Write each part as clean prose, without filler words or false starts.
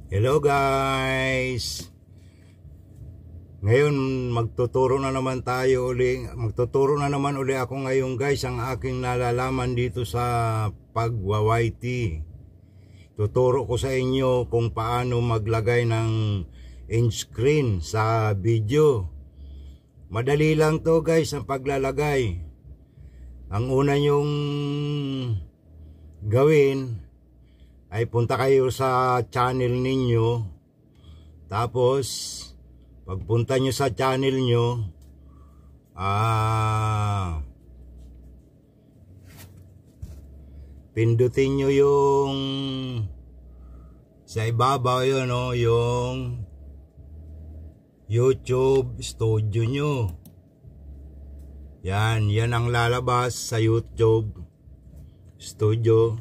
Hello guys! Ngayon magtuturo na naman uli ako ngayon guys ang aking nalalaman dito sa pagwa-YT. Tuturo ko sa inyo kung paano maglagay ng end screen sa video. Madali lang to guys ang paglalagay. Ang una nyong gawin ay punta kayo sa channel ninyo. Tapos pagpunta nyo sa channel nyo, pindutin nyo yung sa ibabaw yun, yung YouTube studio nyo. Yan ang lalabas sa YouTube studio.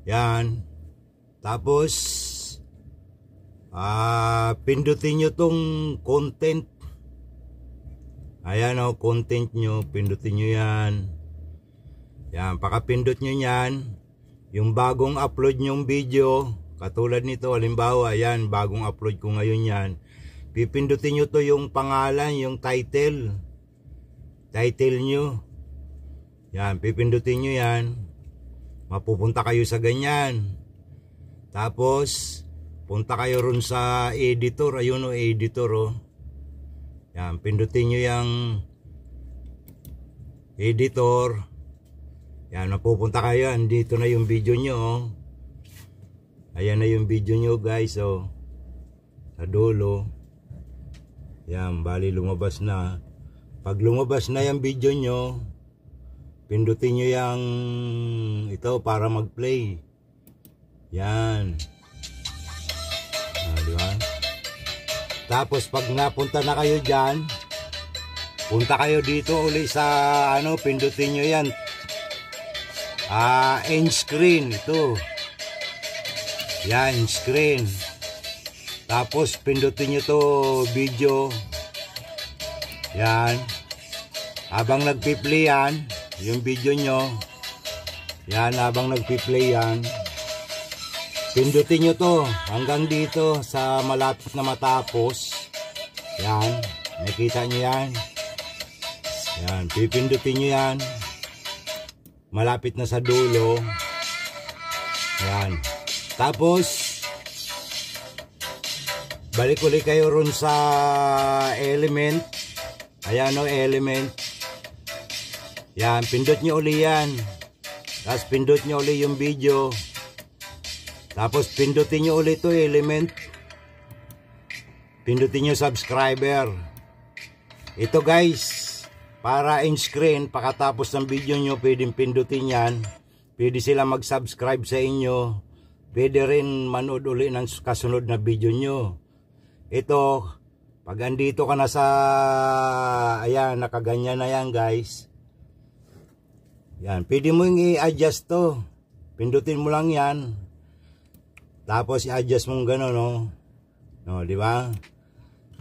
Yan. Tapos pindutin nyo tong content. Ayan content nyo, pindutin nyo yan. Yan, pakapindot nyo yan, yung bagong upload nyong video, katulad nito, halimbawa, yan, bagong upload ko ngayon yan. Pipindutin nyo to yung pangalan, yung title nyo. Yan, pipindutin nyo yan. Mapupunta kayo sa ganyan. Tapos punta kayo ron sa editor. Ayun editor Yan, pindutin nyo yung editor. Yan, mapupunta kayo. Andito na yung video nyo Ayan na yung video nyo guys sa dulo. Yan, bali lumabas na. Pag lumabas na yung video nyo, pindutin nyo yung ito para mag-play. Yan. Diba? Tapos pag napunta na kayo dyan, punta kayo dito uli sa pindutin nyo yan. End screen. Ito. Yan, screen. Tapos pindutin nyo to video. Yan. Habang nagpi-play yan, yung video nyo, yan, habang nagpi-play yan, pindutin nyo to hanggang dito sa malapit na matapos. Yan, nakita nyo yan. Yan, pipindutin nyo yan malapit na sa dulo. Yan, tapos balik ulit kayo ron sa element. Ayan element. Yan, pindot nyo uli yan. Tapos pindot nyo uli yung video. Tapos pindutin nyo uli to element. Pindutin nyo subscriber. Ito guys, para in screen, pakatapos ng video nyo, pwedeng pindutin yan. Pwede sila mag-subscribe sa inyo. Pwede rin manood uli ng kasunod na video nyo. Ito, pag andito ka na sa, ayan, nakaganyan na yan guys. Yan, pwede mo yung i-adjust to. Pindutin mo lang yan. Tapos i-adjust mo gano'n, di ba?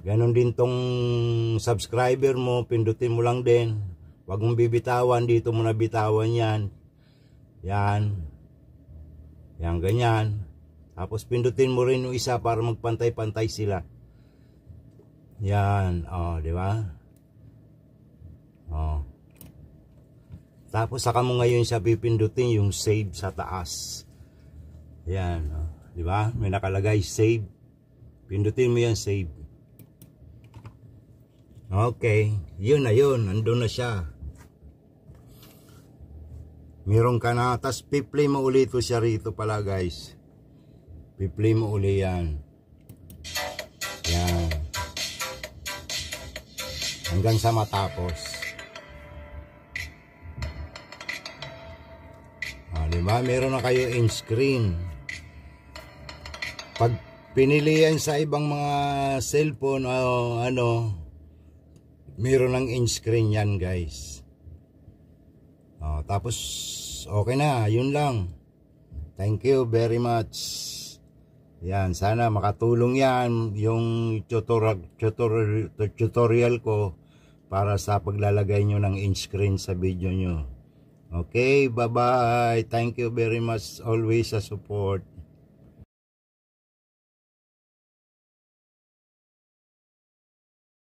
Ganon din tong subscriber mo, pindutin mo lang din. Huwag mong bibitawan, dito mo na bitawan yan. Yan. Yan, ganyan. Tapos pindutin mo rin yung isa para magpantay-pantay sila. Yan, di ba? Tapos saka mo ngayon siya pipindutin yung save sa taas. Yan, di ba? May nakalagay save. Pindutin mo yan save. Okay, yun na yun, andun na siya. Meron ka na, tapos piplay mo ulit ito siya rito pala guys. Piplay mo ulit yan. Yan. Hanggang sa matapos. Diba? Meron na kayo end screen. Pag pinili yan sa ibang mga cellphone meron ng end screen yan guys. Tapos okay na, yun lang. Thank you very much. Yan, sana makatulong yan yung tutorial ko para sa paglalagay nyo ng end screen sa video nyo. Okay, bye-bye. Thank you very much always sa support.